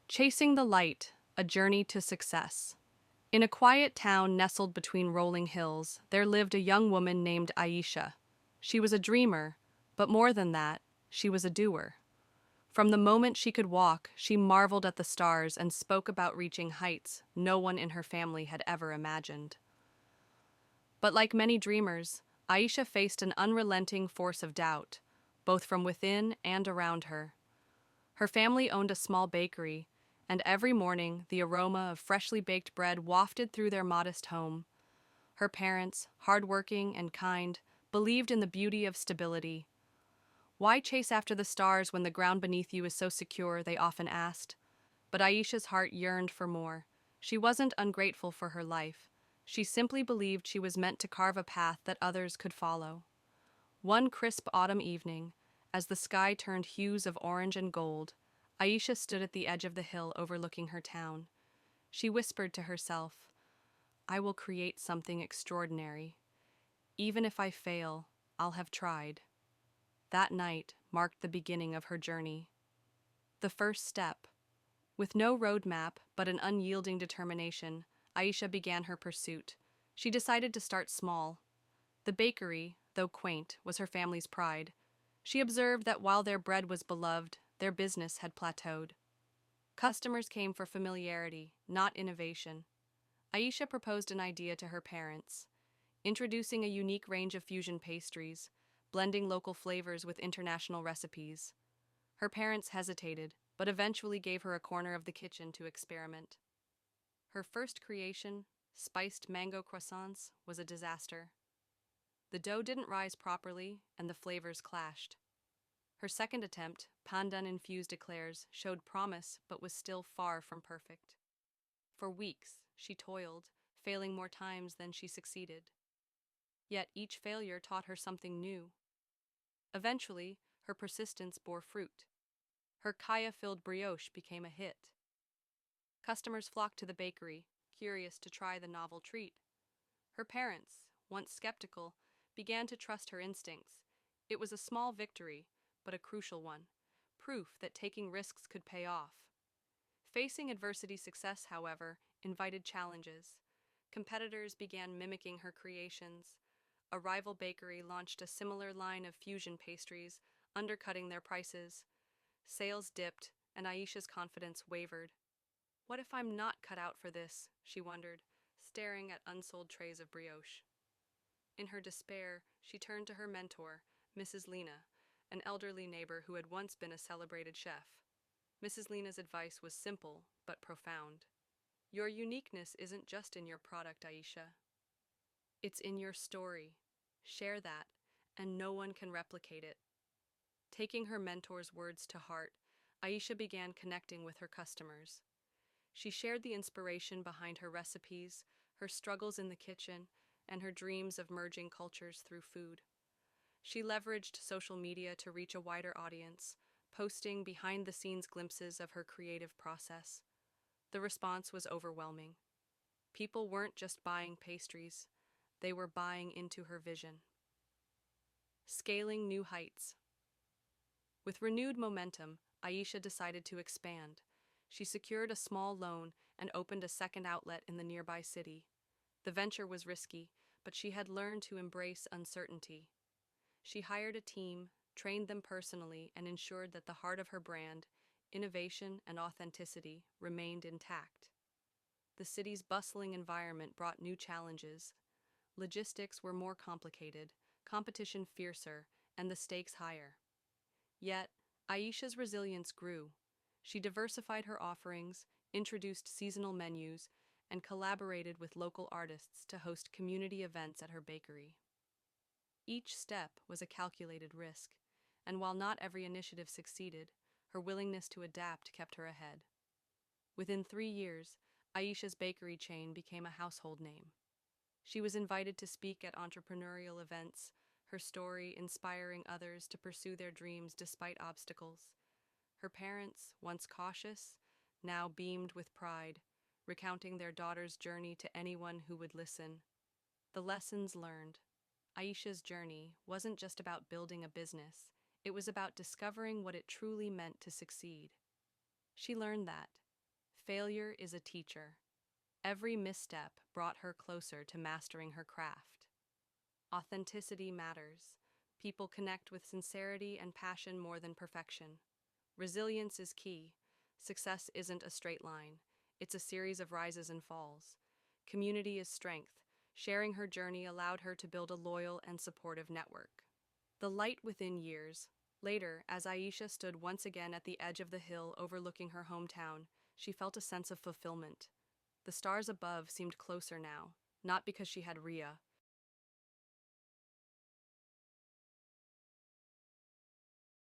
Chasing the Light, A Journey to Success. In a quiet town nestled between rolling hills, there lived a young woman named Aisha. She was a dreamer, but more than that, she was a doer. From the moment she could walk, she marveled at the stars and spoke about reaching heights no one in her family had ever imagined. But like many dreamers, Aisha faced an unrelenting force of doubt, both from within and around her. Her family owned a small bakery, and every morning the aroma of freshly baked bread wafted through their modest home. Her parents, hardworking and kind, believed in the beauty of stability. Why chase after the stars when the ground beneath you is so secure, they often asked. But Aisha's heart yearned for more. She wasn't ungrateful for her life. She simply believed she was meant to carve a path that others could follow. One crisp autumn evening, as the sky turned hues of orange and gold, Aisha stood at the edge of the hill overlooking her town. She whispered to herself, "I will create something extraordinary. Even if I fail, I'll have tried." That night marked the beginning of her journey. The first step. With no roadmap but an unyielding determination, Aisha began her pursuit. She decided to start small. The bakery, though quaint, was her family's pride. She observed that while their bread was beloved, their business had plateaued. Customers came for familiarity, not innovation. Aisha proposed an idea to her parents, introducing a unique range of fusion pastries, blending local flavors with international recipes. Her parents hesitated, but eventually gave her a corner of the kitchen to experiment. Her first creation, spiced mango croissants, was a disaster. The dough didn't rise properly, and the flavors clashed. Her second attempt, pandan-infused eclairs, showed promise but was still far from perfect. For weeks, she toiled, failing more times than she succeeded. Yet each failure taught her something new. Eventually, her persistence bore fruit. Her kaya-filled brioche became a hit. Customers flocked to the bakery, curious to try the novel treat. Her parents, once skeptical, began to trust her instincts. It was a small victory, but a crucial one, proof that taking risks could pay off. Facing adversity, success, however, invited challenges. Competitors began mimicking her creations. A rival bakery launched a similar line of fusion pastries, undercutting their prices. Sales dipped, and Aisha's confidence wavered. What if I'm not cut out for this? She wondered, staring at unsold trays of brioche. In her despair, she turned to her mentor, Mrs. Lena, an elderly neighbor who had once been a celebrated chef. Mrs. Lena's advice was simple but profound. Your uniqueness isn't just in your product, Aisha. It's in your story. Share that, and no one can replicate it. Taking her mentor's words to heart, Aisha began connecting with her customers. She shared the inspiration behind her recipes, her struggles in the kitchen, and her dreams of merging cultures through food. She leveraged social media to reach a wider audience, posting behind-the-scenes glimpses of her creative process. The response was overwhelming. People weren't just buying pastries, they were buying into her vision. Scaling new heights. With renewed momentum, Aisha decided to expand. She secured a small loan and opened a second outlet in the nearby city. The venture was risky, but she had learned to embrace uncertainty. She hired a team, trained them personally, and ensured that the heart of her brand, innovation and authenticity, remained intact. The city's bustling environment brought new challenges. Logistics were more complicated, competition fiercer, and the stakes higher. Yet, Aisha's resilience grew. She diversified her offerings, introduced seasonal menus, and collaborated with local artists to host community events at her bakery. Each step was a calculated risk, and while not every initiative succeeded, her willingness to adapt kept her ahead. Within 3 years, Aisha's bakery chain became a household name. She was invited to speak at entrepreneurial events, her story inspiring others to pursue their dreams despite obstacles. Her parents, once cautious, now beamed with pride, recounting their daughter's journey to anyone who would listen. The lessons learned. Aisha's journey wasn't just about building a business, it was about discovering what it truly meant to succeed. She learned that Failure is a teacher. Every misstep brought her closer to mastering her craft. Authenticity matters. People connect with sincerity and passion more than perfection. Resilience is key. Success isn't a straight line, it's a series of rises and falls. Community is strength. Sharing her journey allowed her to build a loyal and supportive network. The light within years. Later, as Aisha stood once again at the edge of the hill overlooking her hometown, she felt a sense of fulfillment. The stars above seemed closer now, not because she had Rhea,